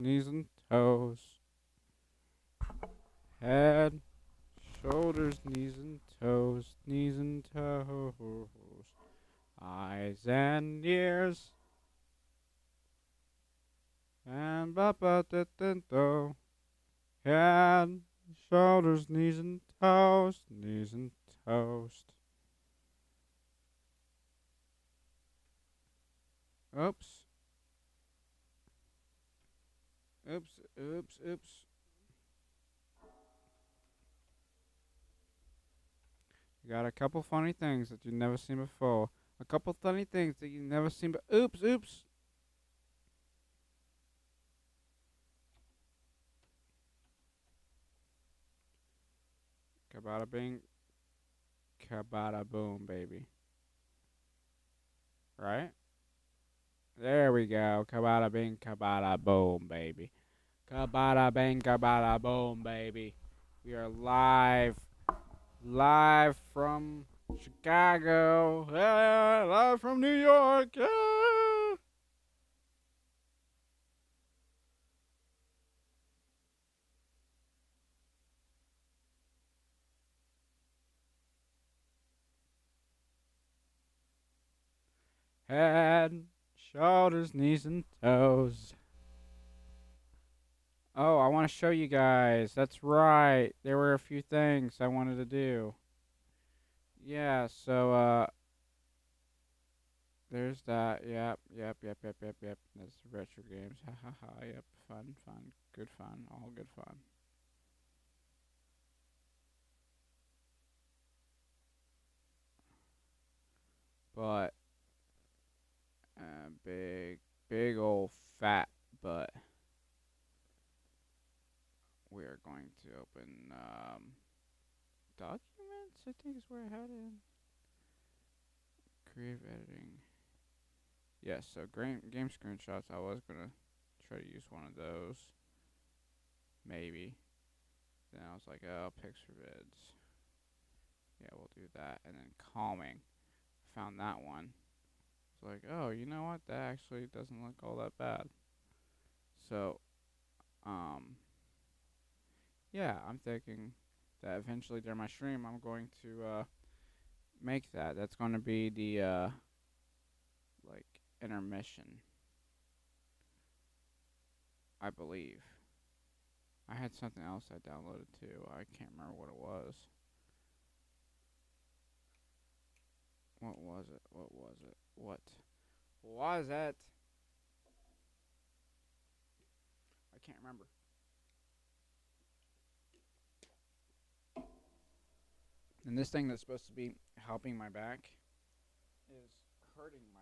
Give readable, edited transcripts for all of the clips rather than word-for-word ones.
knees and toes. Head, shoulders, knees and toes, knees and toes. Eyes and ears. And ba ba da da do. Head, shoulders, knees and toes, knees and toast. Oops. Oops, oops, oops. You got a couple funny things that you've never seen before. A couple funny things that you've never seen but oops, oops. Kabada bing, kabada boom, baby. Right? There we go. Kabada bing, kabada boom, baby. Kabada bing, kabada boom, baby. We are live from Chicago, live from New York. Head, shoulders, knees, and toes. Oh, I want to show you guys. That's right. There were a few things I wanted to do. Yeah, so there's that. Yep. That's retro games. Ha ha ha. Yep. Fun. Good fun. All good fun. But big old fat butt. We are going to open documents. I think is where I had it. Creative editing. Yes. So game screenshots. I was gonna try to use one of those. Maybe. Then I was like, oh, picture vids. Yeah, we'll do that. And then calming. Found that one. It's like, oh, you know what? That actually doesn't look all that bad. So, um, yeah, I'm thinking that eventually during my stream, I'm going to make that. That's going to be the like intermission, I believe. I had something else I downloaded too. I can't remember what it was. What was it? What was it? What was it? I can't remember. And this thing that's supposed to be helping my back is hurting my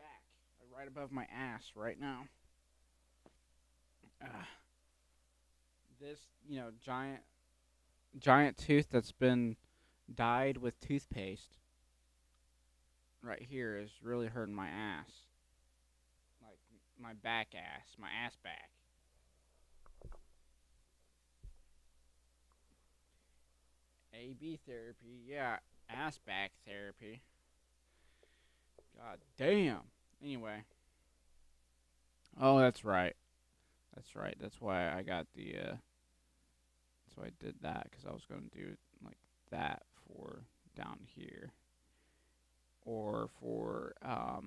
back, right above my ass right now. Uh, this, giant tooth that's been dyed with toothpaste right here is really hurting my ass. Like my back ass, my ass back. AB therapy, yeah, ass back therapy. God damn. Anyway, oh, that's right. That's right. That's why I got the. That's why I did that because I was gonna do it like that for down here, or for a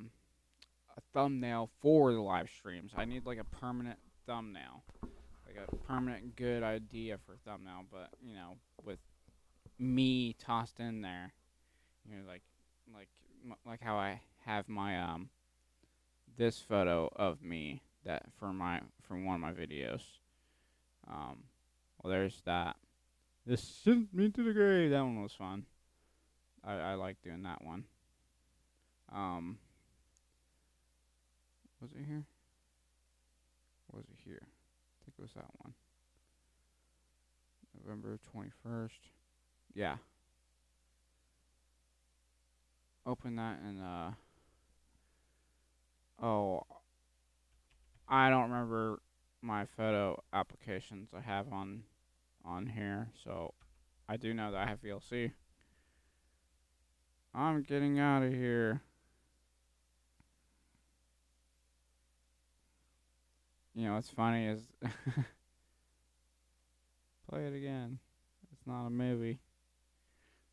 thumbnail for the live streams. I need like a permanent thumbnail, like a permanent good idea for thumbnail. But with me tossed in there, like like how I have my this photo of me that from one of my videos. Um, well, there's that. This sent me to the grave. That one was fun. I like doing that one. Um, was it here? Or was it here? I think it was that one. November 21st. Yeah. Open that and oh, I don't remember my photo applications I have on here, so I do know that I have VLC. I'm getting out of here. You know what's funny is play it again. It's not a movie.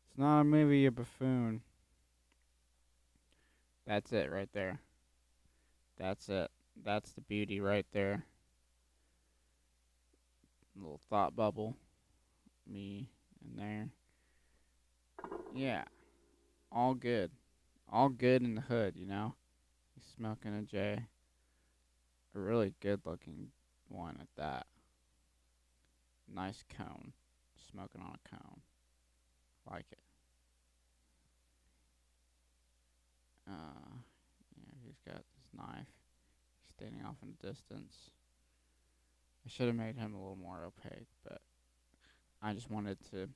It's not a movie, you buffoon. That's it right there. That's it. That's the beauty right there. Little thought bubble. Me in there. Yeah. All good. All good in the hood, you know? He's smoking a J. A really good looking one at that. Nice cone. Smoking on a cone. Like it. Yeah, he's got his knife. He's standing off in the distance. I should have made him a little more opaque, but I just wanted to.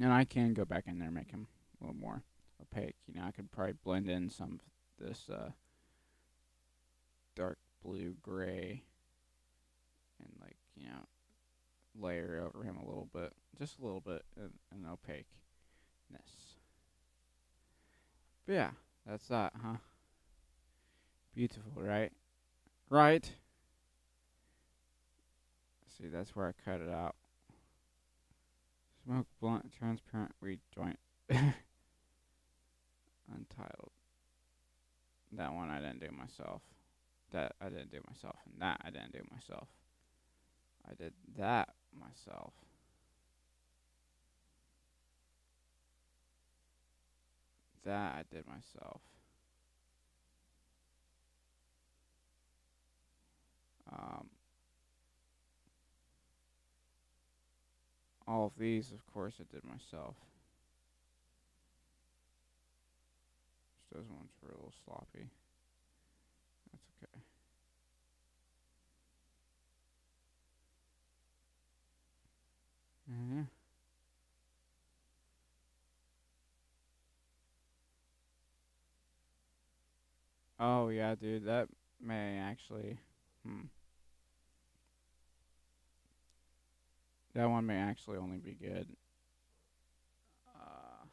And I can go back in there and make him a little more opaque. You know, I could probably blend in some of this dark blue gray and, like, you know, layer over him a little bit. Just a little bit in opaqueness. But yeah, that's that, huh? Beautiful, right? Right? See, that's where I cut it out. Smoke blunt, transparent weed joint. Untitled. That one I didn't do myself. That I didn't do myself. And that I didn't do myself. I did that myself. That I did myself. Um, all of these, of course, I did myself. Just those ones were a little sloppy. That's okay. Mm-hmm. Oh yeah, dude, that may actually. Hmm. That one may actually only be good. Uh,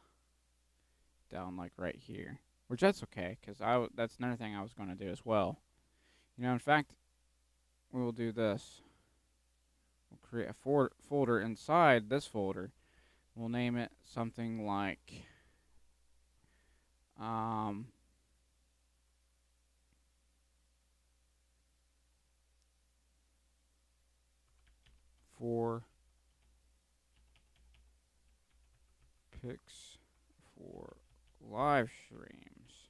down like right here, which that's okay, cause that's another thing I was gonna do as well. You know, in fact, we will do this. We'll create a folder inside this folder. We'll name it something like um for pics for live streams.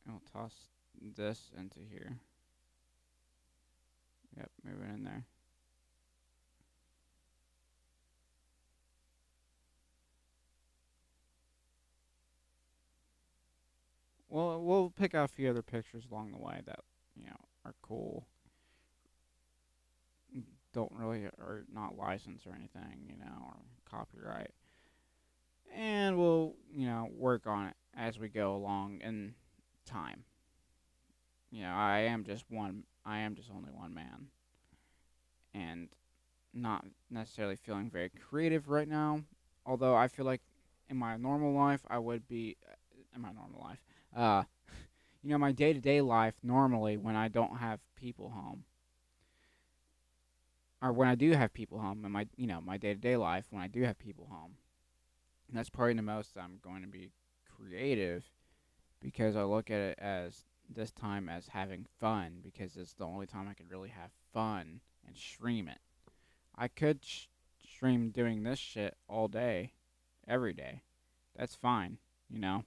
And we'll toss this into here. Yep, move it in there. Well, we'll pick out a few other pictures along the way that, you know, are cool. Don't really are not licensed or anything, you know, or copyright. And we'll, you know, work on it as we go along in time. You know, I am just only one man, and not necessarily feeling very creative right now. Although I feel like in my normal life I would be in my normal life. Uh you know, my day-to-day life normally when I don't have people home, or when I do have people home in my, you know, my day-to-day life when I do have people home. And that's probably the most I'm going to be creative, because I look at it as this time as having fun, because it's the only time I could really have fun and stream it. I could stream doing this shit all day, every day. That's fine, you know.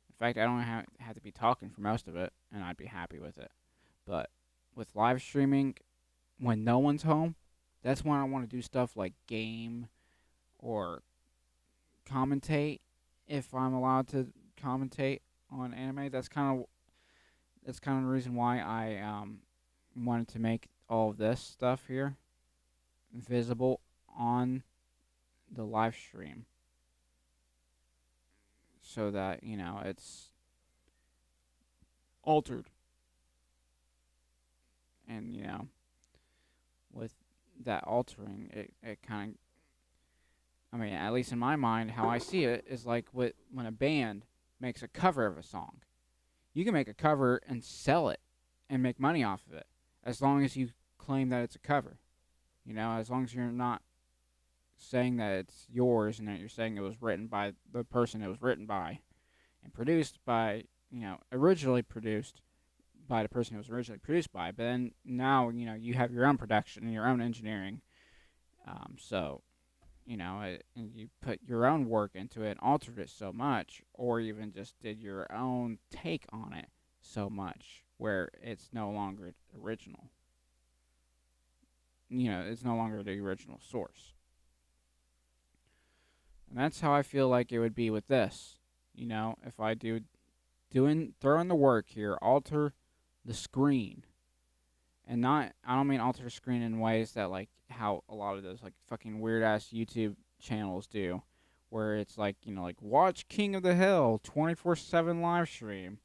In fact, I don't have to be talking for most of it, and I'd be happy with it. But with live streaming, when no one's home, that's when I want to do stuff like game or commentate, if I'm allowed to commentate on anime. That's kind of the reason why I wanted to make all of this stuff here visible on the live stream, so that, you know, it's altered. And, you know, with that altering, it kind of, I mean, at least in my mind, how I see it is like when a band makes a cover of a song. You can make a cover and sell it and make money off of it, as long as you claim that it's a cover. As long as you're not saying that it's yours and that you're saying it was written by the person it was written by and produced by, originally produced by the person it was originally produced by. But then now, you have your own production and your own engineering. So, and you put your own work into it, altered it so much, or even just did your own take on it so much, where it's no longer original. It's no longer the original source. And that's how I feel like it would be with this. If I throw in the work here, alter the screen. And not, I don't mean alter the screen in ways that, like, how a lot of those, like, fucking weird ass YouTube channels do, where it's like, like, watch King of the Hill 24/7 live stream.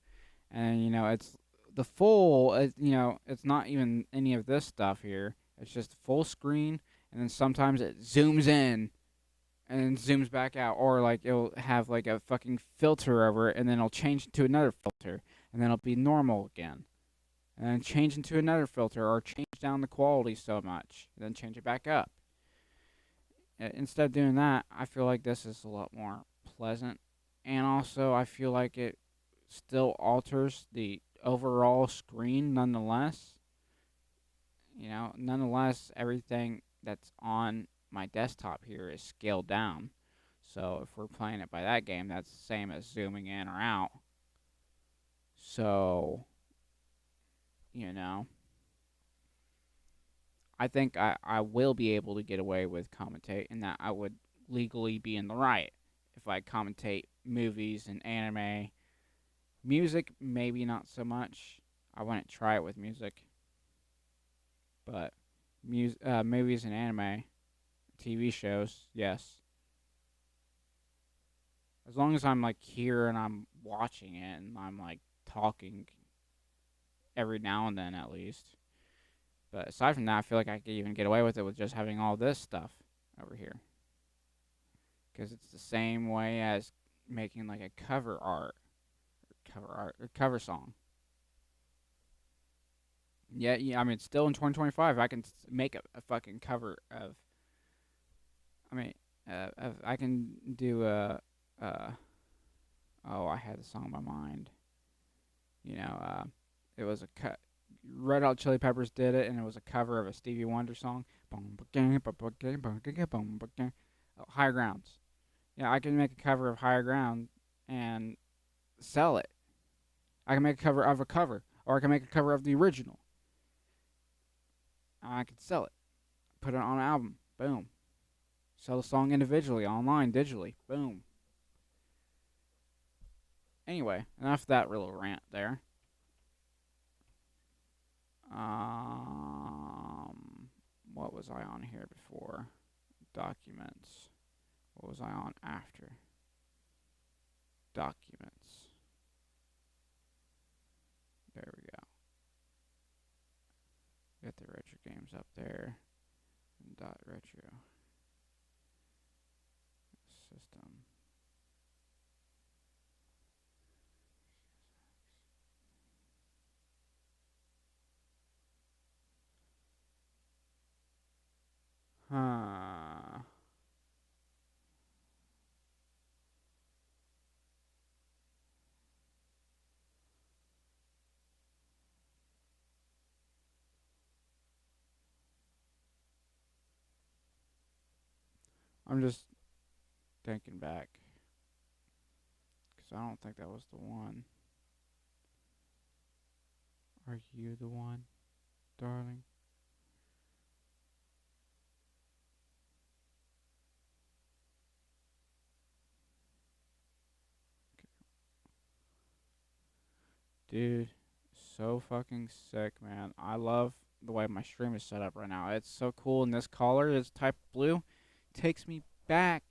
And, it's the full, it's not even any of this stuff here. It's just full screen, and then sometimes it zooms in and zooms back out, or like it'll have like a fucking filter over it, and then it'll change to another filter, and then it'll be normal again, and then change into another filter, or change down the quality so much, and then change it back up. Instead of doing that, I feel like this is a lot more pleasant, and also I feel like it still alters the overall screen nonetheless. Nonetheless, everything that's on my desktop here is scaled down. So if we're playing it by that game, that's the same as zooming in or out. So, I think I will be able to get away with commentate, and that I would legally be in the right if I commentate movies and anime. Music, maybe not so much. I wouldn't try it with music. But movies and anime, TV shows, yes. As long as I'm like here and I'm watching it and I'm like talking every now and then at least. But aside from that, I feel like I could even get away with it with just having all this stuff over here. Because it's the same way as making like a cover or cover song. Yeah, I mean, still in 2025, I can make a fucking cover of. I mean, I can do oh, I had the song in my mind. It was a cut. Red Hot Chili Peppers did it, and it was a cover of a Stevie Wonder song. Higher Grounds. Yeah, I can make a cover of Higher Ground and sell it. I can make a cover of a cover, or I can make a cover of the original. I can sell it. Put it on an album. Boom. Sell the song individually, online, digitally. Boom. Anyway, enough of that little rant there. What was I on here before? Documents. What was I on after? Documents. There we go. Get the retro games up there. Dot retro. System. Huh. I'm just thinking back. Because I don't think that was the one. Are you the one, darling? Dude, so fucking sick, man. I love the way my stream is set up right now. It's so cool, and this color, this type of blue, takes me back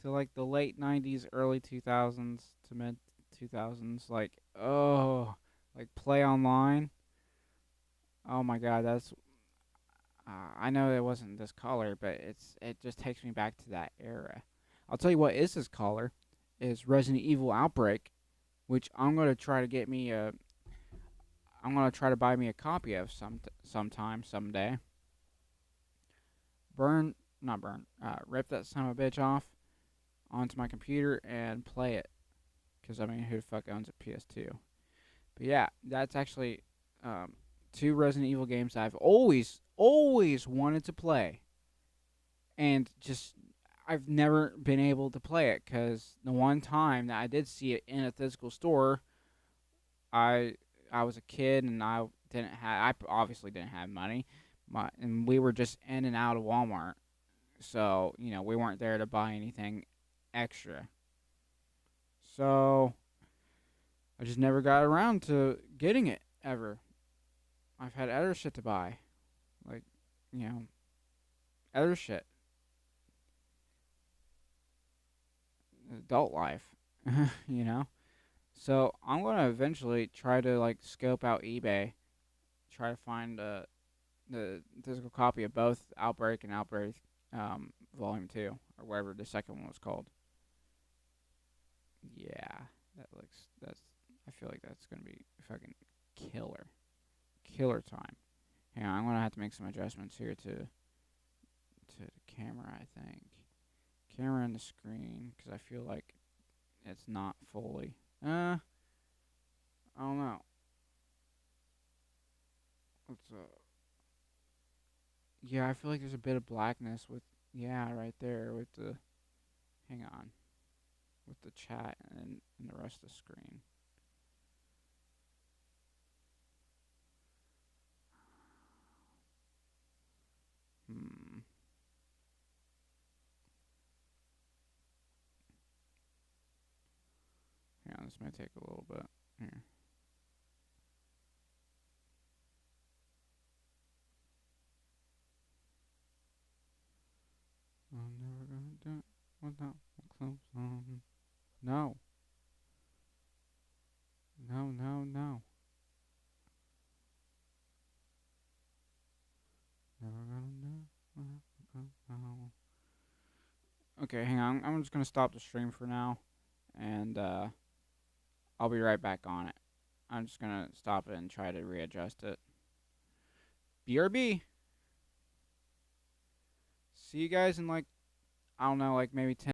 to like the late 90s, early 2000s to mid 2000s. Like, oh, like Play Online. Oh my god, that's. I know it wasn't this color, but it just takes me back to that era. I'll tell you what is this color is Resident Evil Outbreak, which I'm gonna try to get me a I'm gonna try to buy me a copy of sometime someday. Burn, not burn. Rip that son of a bitch off onto my computer and play it. Cause I mean, who the fuck owns a PS2? But yeah, that's actually um, two Resident Evil games I've always wanted to play, and just I've never been able to play it because the one time that I did see it in a physical store, I I was a kid and I obviously didn't have money, and we were just in and out of Walmart, so we weren't there to buy anything extra. So I just never got around to getting it ever. I've had other shit to buy, like you know other shit, adult life, you know. So I'm gonna eventually try to like scope out eBay, try to find the physical copy of both Outbreak and Outbreak Volume 2 or whatever the second one was called. Yeah, that's I feel like that's gonna be fucking killer, killer time. Hang on, I'm gonna have to make some adjustments here to the camera. I think camera and the screen because I feel like it's not fully. I don't know. Let's Yeah, I feel like there's a bit of blackness with yeah right there with the hang on with the chat and the rest of the screen. Hmm. Hang on, this may take a little bit here. I'm never gonna do it without my clothes on. No, no, no, no. Never gonna do it without my clothes on. Okay, hang on. I'm just gonna stop the stream for now, and I'll be right back on it. I'm just gonna stop it and try to readjust it. BRB. See you guys in like I don't know, like maybe 10